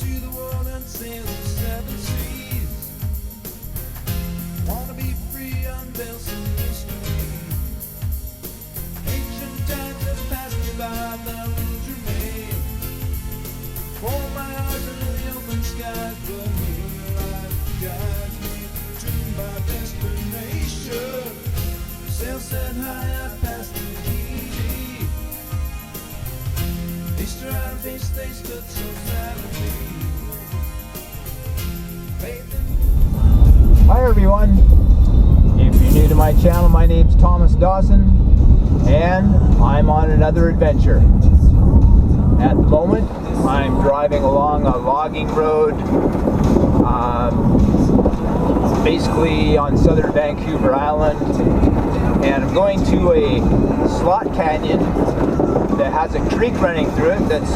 to the world and sail the seven seas. Wanna be free, unveil some mystery. Ancient times have passed me by, the rules remain. Hold my eyes under the open skies, but here life guides me to my destination. Sail set high, I passed the key. They stood and face, they stood so silently. Hi everyone, if you're new to my channel, my name's Thomas Dawson and I'm on another adventure. At the moment I'm driving along a logging road, basically on southern Vancouver Island, and I'm going to a slot canyon that has a creek running through it that's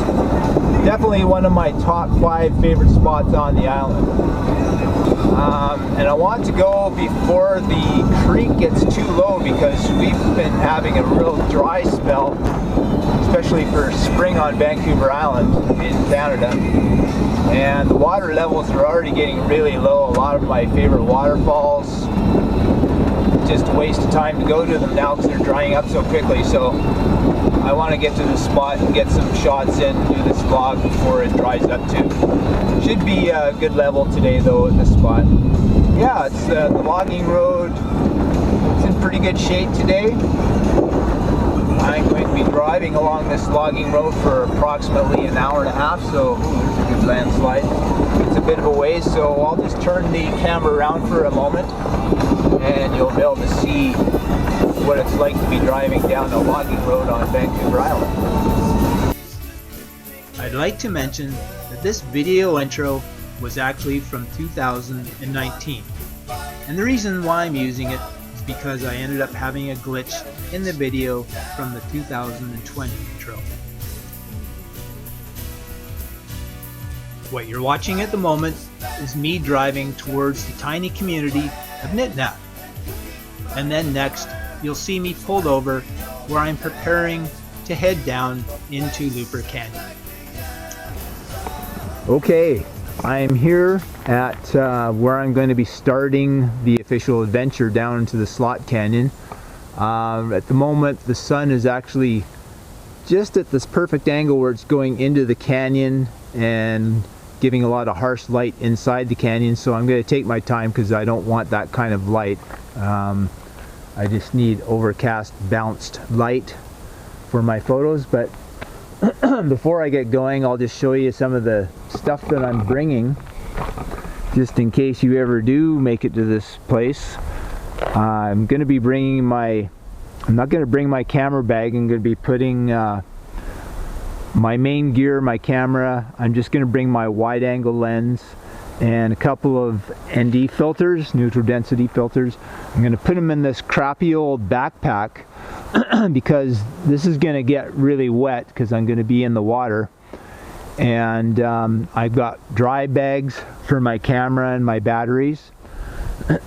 definitely one of my top 5 favorite spots on the island. And I want to go before the creek gets too low because we've been having a real dry spell, especially for spring on Vancouver Island in Canada. And the water levels are already getting really low. A lot of my favorite waterfalls, just a waste of time to go to them now because they're drying up so quickly. So I want to get to the spot and get some shots in, do this vlog before it dries up too. Should be a good level today though at this spot. Yeah, it's the logging road. It's in pretty good shape today. I'm going to be driving along this logging road for approximately an hour and a half, so there's a good landslide. It's a bit of a ways, so I'll just turn the camera around for a moment and you'll be able to see what it's like to be driving down a logging road on Vancouver Island. I'd like to mention that this video intro was actually from 2019, and the reason why I'm using it is because I ended up having a glitch in the video from the 2020 intro. What you're watching at the moment is me driving towards the tiny community of Nitnap, and then next you'll see me pulled over where I'm preparing to head down into Looper Canyon. Okay, I'm here at where I'm going to be starting the official adventure down into the slot canyon. At the moment the sun is actually just at this perfect angle where it's going into the canyon and giving a lot of harsh light inside the canyon, so I'm going to take my time because I don't want that kind of light. I just need overcast balanced light for my photos. But before I get going, I'll just show you some of the stuff that I'm bringing just in case you ever do make it to this place. I'm going to be bringing I'm not going to bring my camera bag. I'm going to be putting my main gear, my camera. I'm just going to bring my wide angle lens and a couple of ND filters, neutral density filters. I'm going to put them in this crappy old backpack because this is going to get really wet because I'm going to be in the water. And I've got dry bags for my camera and my batteries.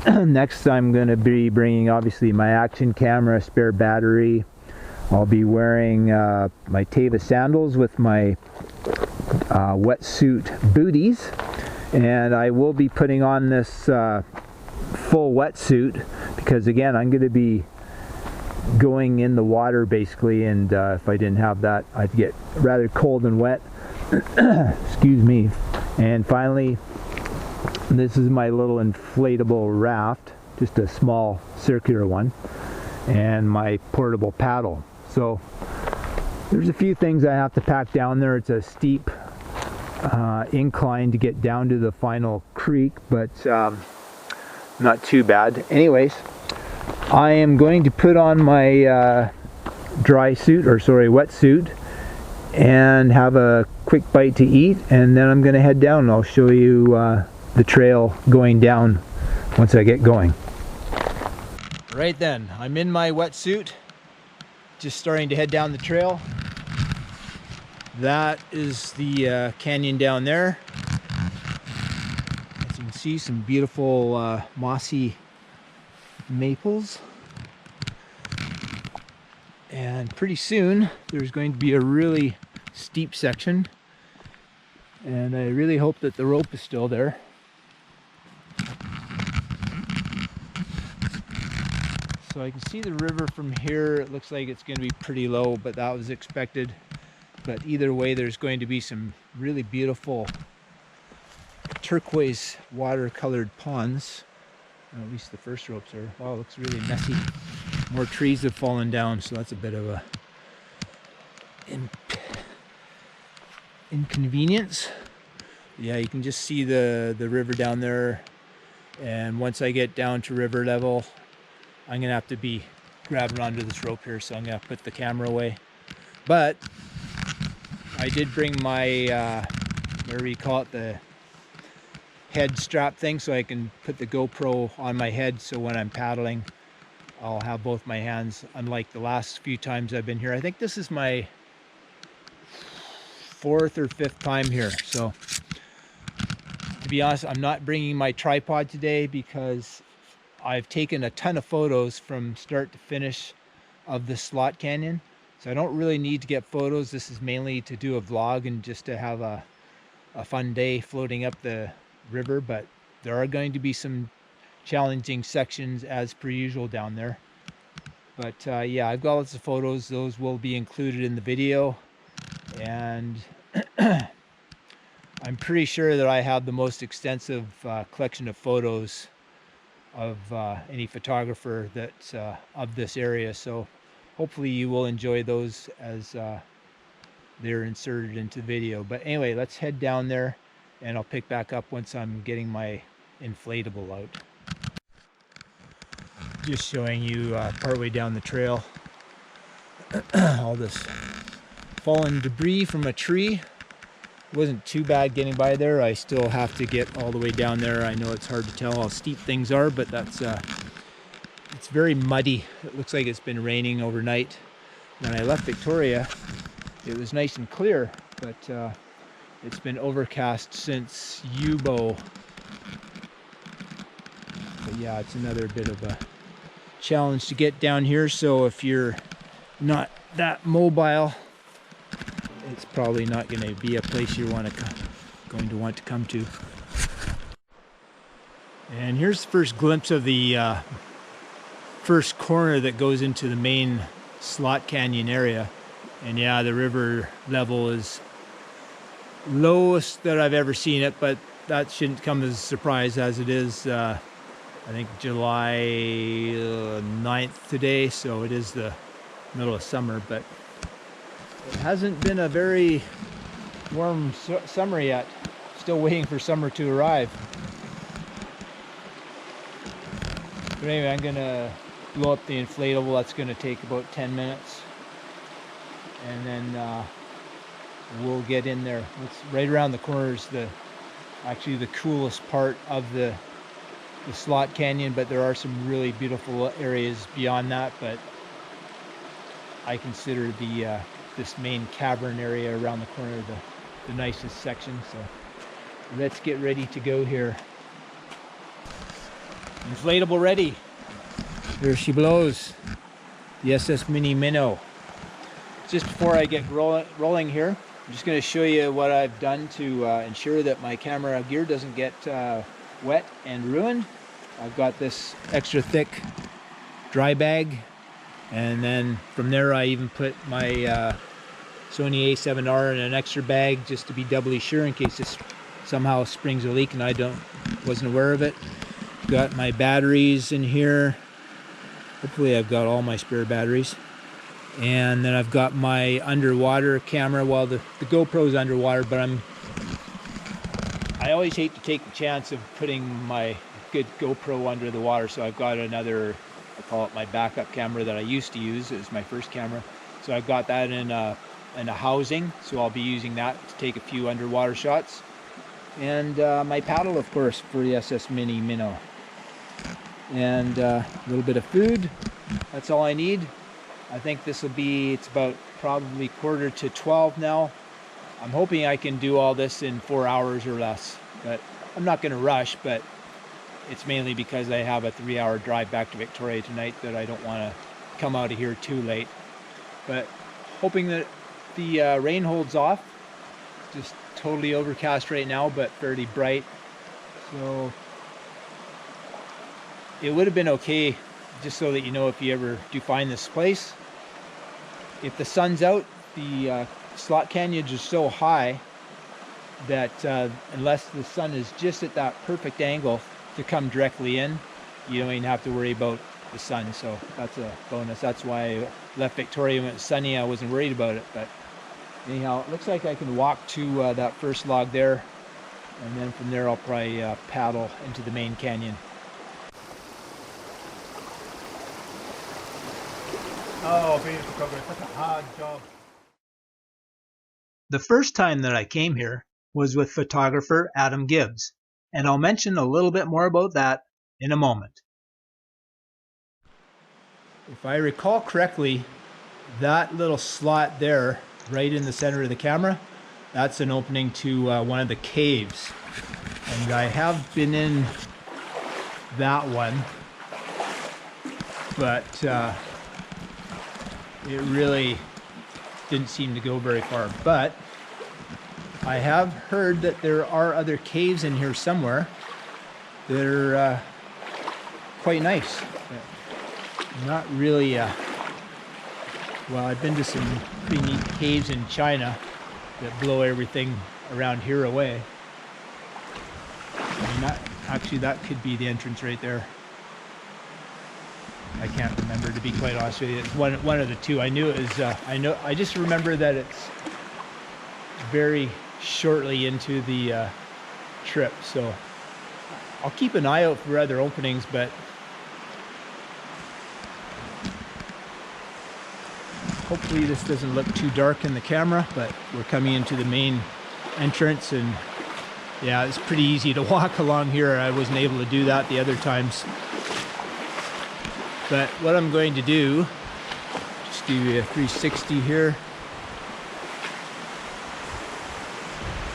Next I'm going to be bringing obviously my action camera, spare battery. I'll be wearing my Teva sandals with my wetsuit booties, and I will be putting on this full wetsuit because again I'm going to be going in the water basically, and if I didn't have that I'd get rather cold and wet. Excuse me. And finally, this is my little inflatable raft, just a small circular one, and my portable paddle. So there's a few things I have to pack down there. It's a steep incline to get down to the final creek, but not too bad. Anyways, I am going to put on my wetsuit and have a quick bite to eat, and then I'm going to head down and I'll show you the trail going down once I get going. Right then, I'm in my wetsuit, just starting to head down the trail. That is the canyon down there. As you can see, some beautiful mossy maples. And pretty soon there's going to be a really steep section, And I really hope that the rope is still there. So I can see the river from here. It looks like it's going to be pretty low, but that was expected. But either way, there's going to be some really beautiful turquoise watercolored ponds. At least the first ropes are. Wow, it looks really messy. More trees have fallen down, so that's a bit of a inconvenience. Yeah, you can just see the river down there. And once I get down to river level, I'm gonna have to be grabbing onto this rope here, so I'm gonna put the camera away. But I did bring my whatever you call it, the head strap thing, so I can put the GoPro on my head, so when I'm paddling I'll have both my hands, unlike the last few times I've been here. I think this is my 4th or 5th time here. So to be honest, I'm not bringing my tripod today because I've taken a ton of photos from start to finish of the slot canyon. So I don't really need to get photos. This is mainly to do a vlog and just to have a fun day floating up the river, but there are going to be some challenging sections as per usual down there. But yeah, I've got lots of photos. Those will be included in the video, and I'm pretty sure that I have the most extensive collection of photos of any photographer that's of this area. So hopefully you will enjoy those as they're inserted into the video. But anyway, let's head down there and I'll pick back up once I'm getting my inflatable out. Just showing you partway down the trail all this fallen debris from a tree. It wasn't too bad getting by there. I still have to get all the way down there. I know it's hard to tell how steep things are, but that's it's very muddy. It looks like it's been raining overnight. When I left Victoria, it was nice and clear, but it's been overcast since Yubo. But yeah, it's another bit of a challenge to get down here, so if you're not that mobile, it's probably not going to be a place you want to come to. And here's the first glimpse of the first corner that goes into the main slot canyon area. And yeah, the river level is lowest that I've ever seen it, but that shouldn't come as a surprise, as it is I think July 9th today, so it is the middle of summer, but it hasn't been a very warm summer yet. Still waiting for summer to arrive. But anyway, I'm gonna blow up the inflatable. That's gonna take about 10 minutes, and then we'll get in there. It's right around the corner is actually the coolest part of the slot canyon, but there are some really beautiful areas beyond that, but I consider this main cavern area around the corner the nicest section. So let's get ready to go here. Inflatable ready. Here she blows. The SS Mini Minnow. Just before I get rolling here, I'm just going to show you what I've done to ensure that my camera gear doesn't get wet and ruined. I've got this extra thick dry bag, and then from there I even put my Sony A7R in an extra bag just to be doubly sure in case this somehow springs a leak and I wasn't aware of it. Got my batteries in here. Hopefully I've got all my spare batteries. And then I've got my underwater camera. Well, the GoPro's underwater, but I always hate to take the chance of putting my good GoPro under the water, so I've got another, I call it my backup camera that I used to use. It was my first camera. So I've got that in a housing, so I'll be using that to take a few underwater shots. And my paddle, of course, for the SS Mini Minnow. And a little bit of food. That's all I need. I think this will be, it's about probably 11:45 now. I'm hoping I can do all this in 4 hours or less, but I'm not going to rush, but it's mainly because I have a 3-hour drive back to Victoria tonight that I don't want to come out of here too late. But hoping that the rain holds off. Just totally overcast right now, but fairly bright. So it would have been okay, just so that you know, if you ever do find this place. If the sun's out, the slot canyons are so high that unless the sun is just at that perfect angle to come directly in, you don't even have to worry about the sun. So that's a bonus. That's why I left Victoria when it's sunny. I wasn't worried about it. But anyhow, it looks like I can walk to that first log there, and then from there I'll probably paddle into the main canyon. Oh, being a photographer, such a hard job. The first time that I came here was with photographer Adam Gibbs, and I'll mention a little bit more about that in a moment. If I recall correctly, that little slot there, right in the center of the camera, that's an opening to one of the caves. And I have been in that one, but it really didn't seem to go very far. But I have heard that there are other caves in here somewhere that are quite nice. Not really, well, I've been to some pretty neat caves in China that blow everything around here away. And that could be the entrance right there. I can't remember, to be quite honest with you. It's one of the two. I knew it was, I just remember that it's very shortly into the trip, so I'll keep an eye out for other openings, but hopefully this doesn't look too dark in the camera. But we're coming into the main entrance, and yeah, it's pretty easy to walk along here. I wasn't able to do that the other times. But what I'm going to do, just do a 360 here.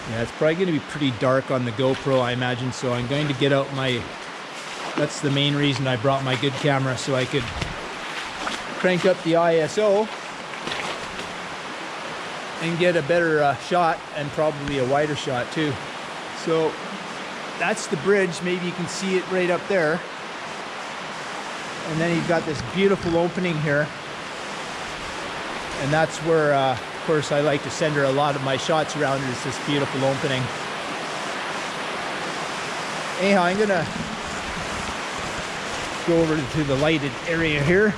Yeah, it's probably going to be pretty dark on the GoPro, I imagine, so I'm going to get out my, that's the main reason I brought my good camera, so I could crank up the ISO and get a better shot, and probably a wider shot too. So that's the bridge. Maybe you can see it right up there. And then you've got this beautiful opening here. And that's where, of course, I like to center a lot of my shots around, is this beautiful opening. Anyhow, I'm gonna go over to the lighted area here.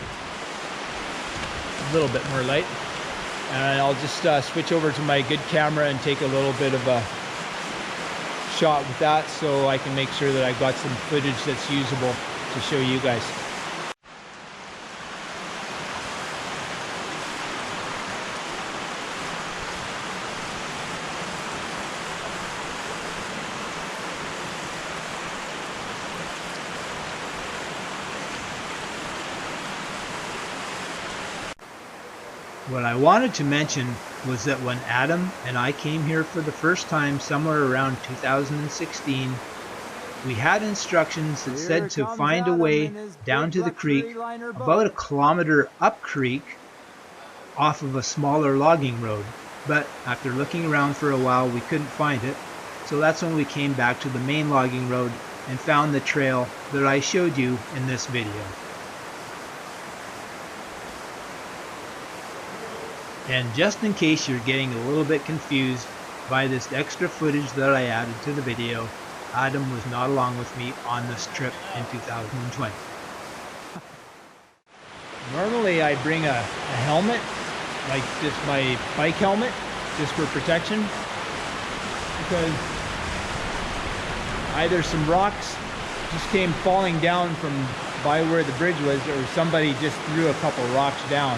A little bit more light. And I'll just switch over to my good camera and take a little bit of a shot with that, so I can make sure that I've got some footage that's usable to show you guys. What I wanted to mention was that when Adam and I came here for the first time somewhere around 2016, we had instructions that said to find a way down to the creek about a kilometer up creek off of a smaller logging road. But after looking around for a while, we couldn't find it. So that's when we came back to the main logging road and found the trail that I showed you in this video. And just in case you're getting a little bit confused by this extra footage that I added to the video, Adam was not along with me on this trip in 2020. Normally I bring a helmet, like just my bike helmet, just for protection, because either some rocks just came falling down from by where the bridge was, or somebody just threw a couple rocks down.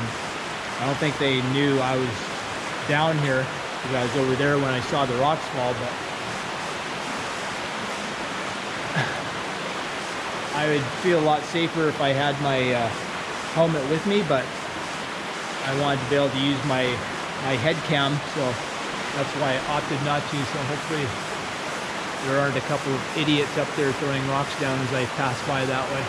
I don't think they knew I was down here, because I was over there when I saw the rocks fall, but I would feel a lot safer if I had my helmet with me, but I wanted to be able to use my head cam, so that's why I opted not to. So hopefully there aren't a couple of idiots up there throwing rocks down as I pass by that way.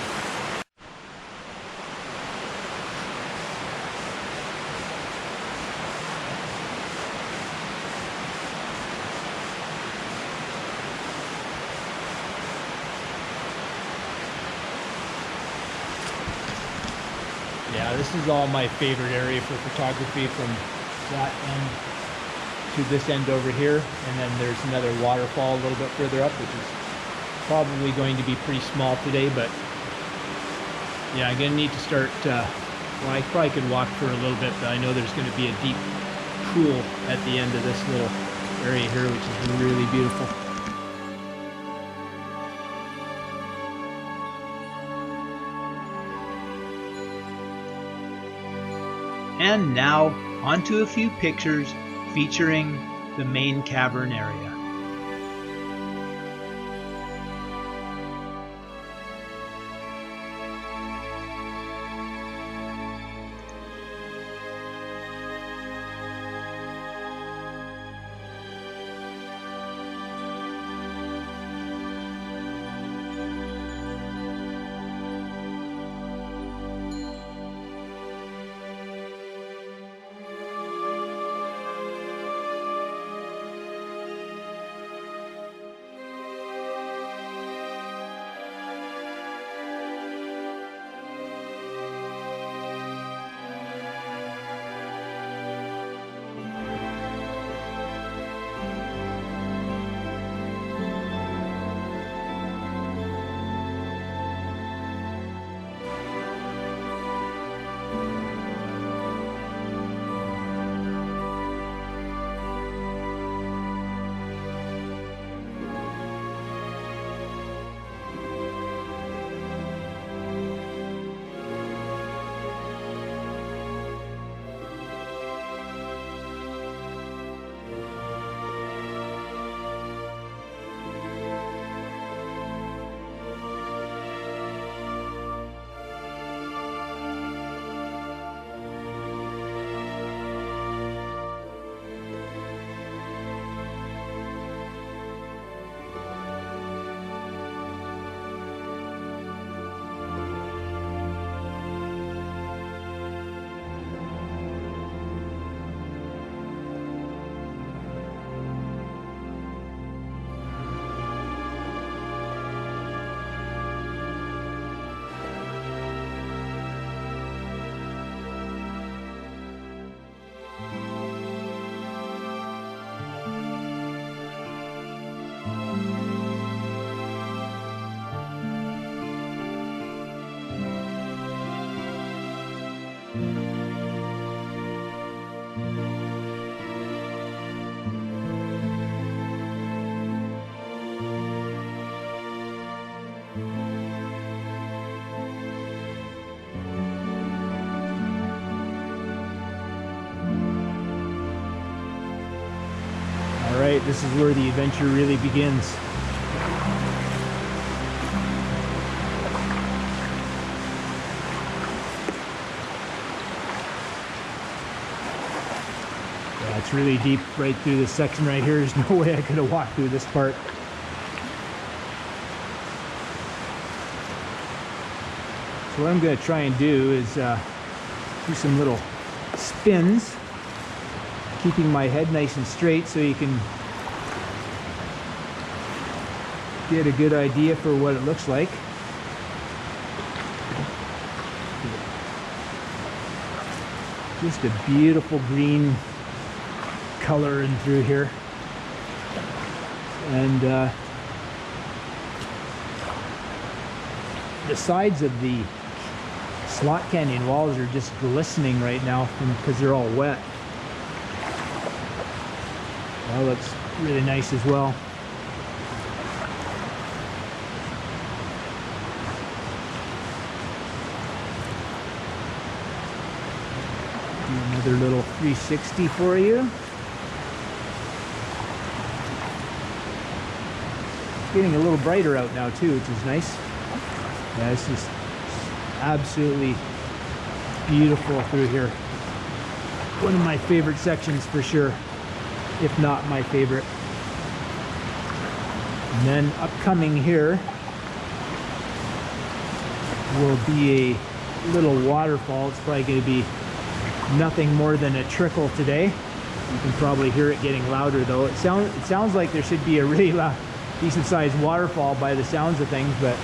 Yeah, this is all my favorite area for photography, from that end to this end over here. And then there's another waterfall a little bit further up, which is probably going to be pretty small today, but yeah, I'm gonna need to start, well, I probably could walk for a little bit, but I know there's gonna be a deep pool at the end of this little area here, which is really beautiful. And now, onto a few pictures featuring the main cavern area. Alright, this is where the adventure really begins. Yeah, it's really deep right through this section right here. There's no way I could have walked through this part. So what I'm going to try and do is do some little spins, keeping my head nice and straight so you can get a good idea for what it looks like. Just a beautiful green color in through here. And the sides of the slot canyon walls are just glistening right now because they're all wet. That looks really nice as well. Do another little 360 for you. It's getting a little brighter out now too, which is nice. Yeah, it's just absolutely beautiful through here. One of my favorite sections for sure, if not my favorite. And then upcoming here will be a little waterfall. It's probably going to be nothing more than a trickle today. You can probably hear it getting louder though. It sounds like there should be a really loud, decent sized waterfall by the sounds of things, but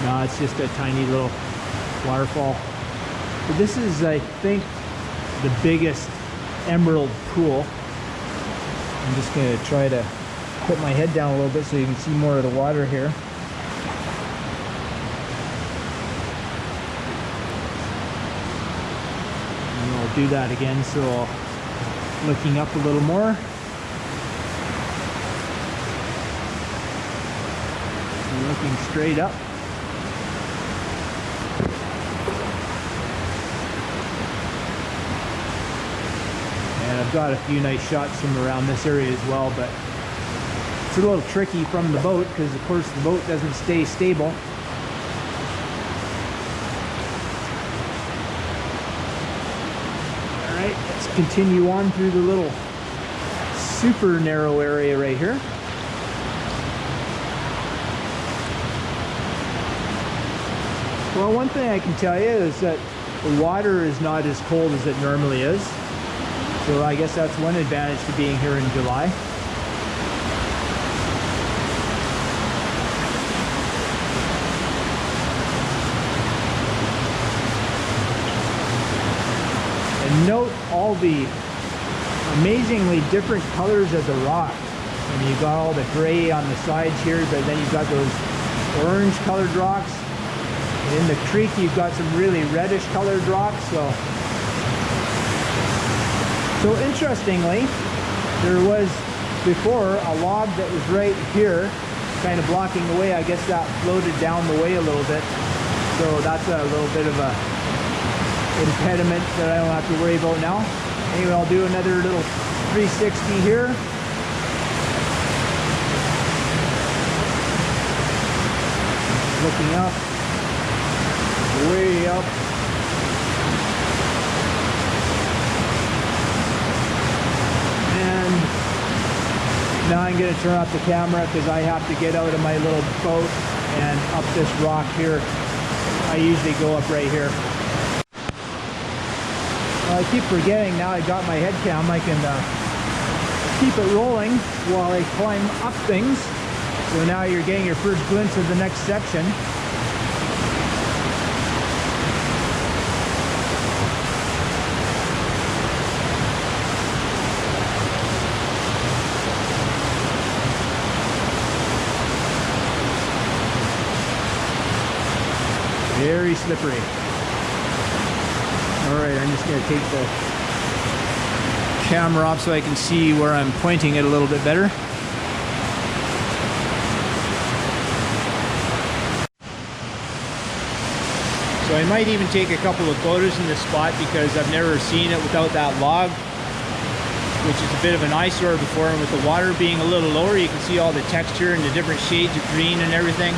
no, it's just a tiny little waterfall. But this is, I think, the biggest emerald pool. I'm just going to try to put my head down a little bit so you can see more of the water here. And I'll do that again, so looking up a little more. Looking straight up. And I've got a few nice shots from around this area as well, but it's a little tricky from the boat because of course the boat doesn't stay stable. Alright, let's continue on through the little super narrow area right here. Well, one thing I can tell you is that the water is not as cold as it normally is. So I guess that's one advantage to being here in July. And note all the amazingly different colors of the rock. I mean, you've got all the gray on the sides here, but then you've got those orange colored rocks. And in the creek, you've got some really reddish colored rocks. So interestingly, there was before a log that was right here, kind of blocking the way. I guess that floated down the way a little bit. So that's a little bit of a impediment that I don't have to worry about now. Anyway, I'll do another little 360 here. Looking up. Way up. And now I'm going to turn off the camera because I have to get out of my little boat and up this rock here. I usually go up right here. Well, I keep forgetting now I got my head cam. I can keep it rolling while I climb up things. So now you're getting your first glimpse of the next section. Very slippery. Alright, I'm just going to take the camera off so I can see where I'm pointing it a little bit better. So I might even take a couple of photos in this spot because I've never seen it without that log, which is a bit of an eyesore before, and with the water being a little lower you can see all the texture and the different shades of green and everything.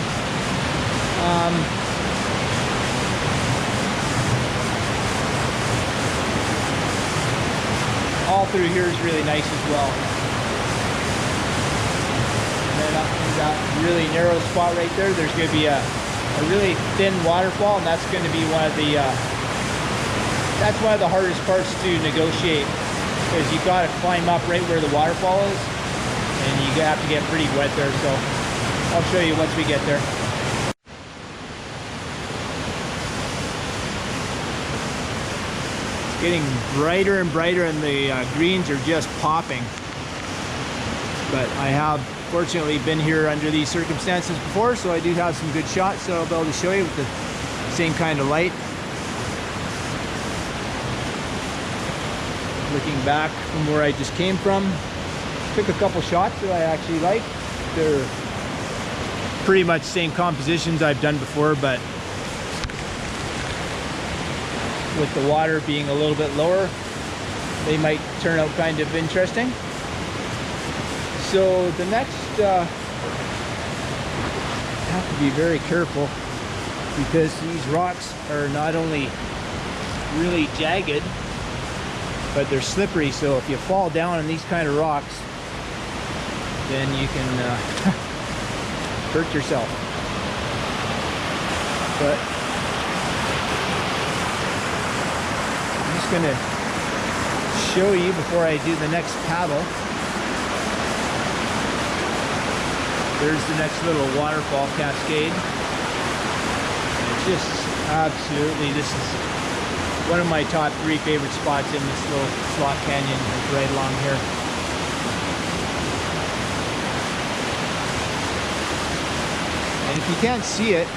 All through here is really nice as well. And then up in that really narrow spot right there, there's going to be a really thin waterfall, and that's going to be one of the hardest parts to negotiate, because you got to climb up right where the waterfall is, and you have to get pretty wet there. So I'll show you once we get there. Getting brighter and brighter, and the greens are just popping. But I have fortunately been here under these circumstances before, so I do have some good shots that I'll be able to show you with the same kind of light. Looking back from where I just came from, took a couple shots that I actually like. They're pretty much same compositions I've done before, but with the water being a little bit lower, they might turn out kind of interesting. So the next, have to be very careful, because these rocks are not only really jagged, but they're slippery. So if you fall down on these kind of rocks, then you can hurt yourself. But going to show you before I do the next paddle. There's the next little waterfall cascade. It's just absolutely, this is one of my top 3 favorite spots in this little slot canyon is right along here. And if you can't see it,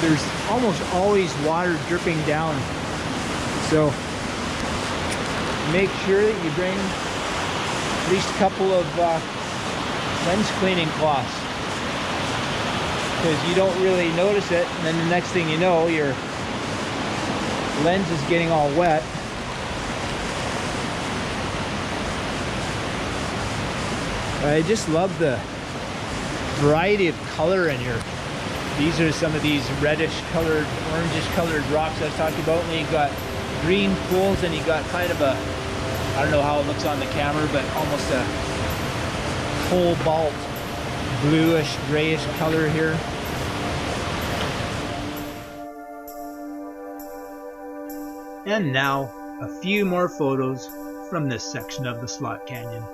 there's almost always water dripping down. So make sure that you bring at least a couple of lens cleaning cloths, because you don't really notice it, and then the next thing you know, your lens is getting all wet. I just love the variety of color in here. These are some of these reddish colored, orangish colored rocks I was talking about, and then you've got green pools, and you've got kind of a, I don't know how it looks on the camera, but almost a cobalt bluish grayish color here. And now, a few more photos from this section of the slot canyon.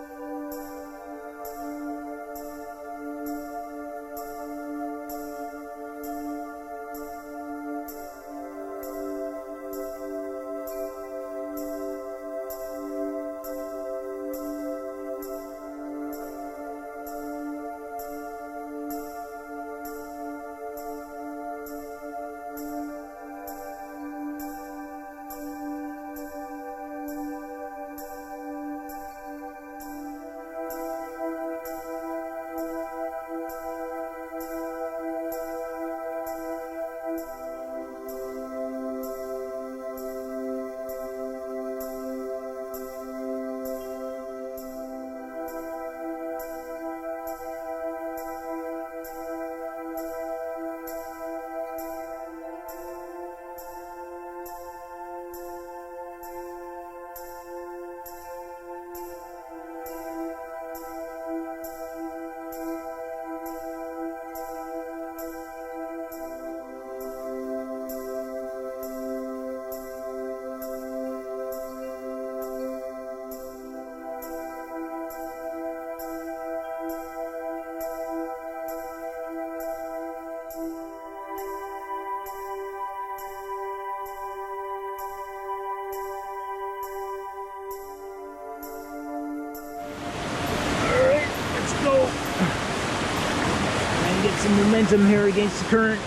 Some momentum here against the current.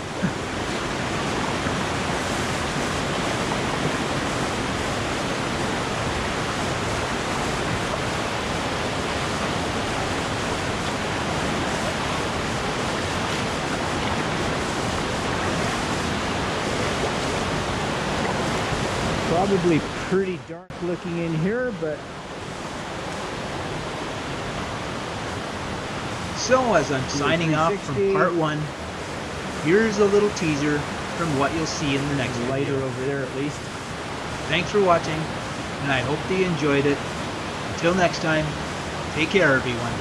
Probably pretty dark looking in here, but So as I'm signing off from part 1, here's a little teaser from what you'll see in the next lighter video. over there at least. Thanks for watching, and I hope that you enjoyed it. Until next time, take care everyone.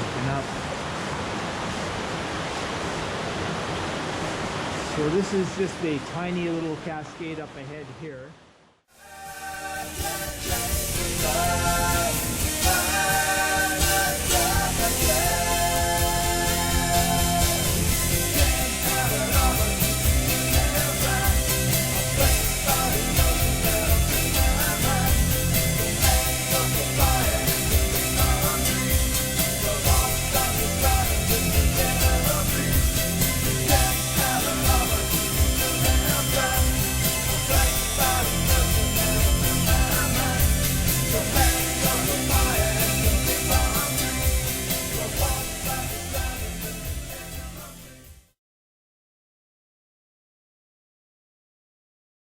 Open up. So this is just a tiny little cascade up ahead here.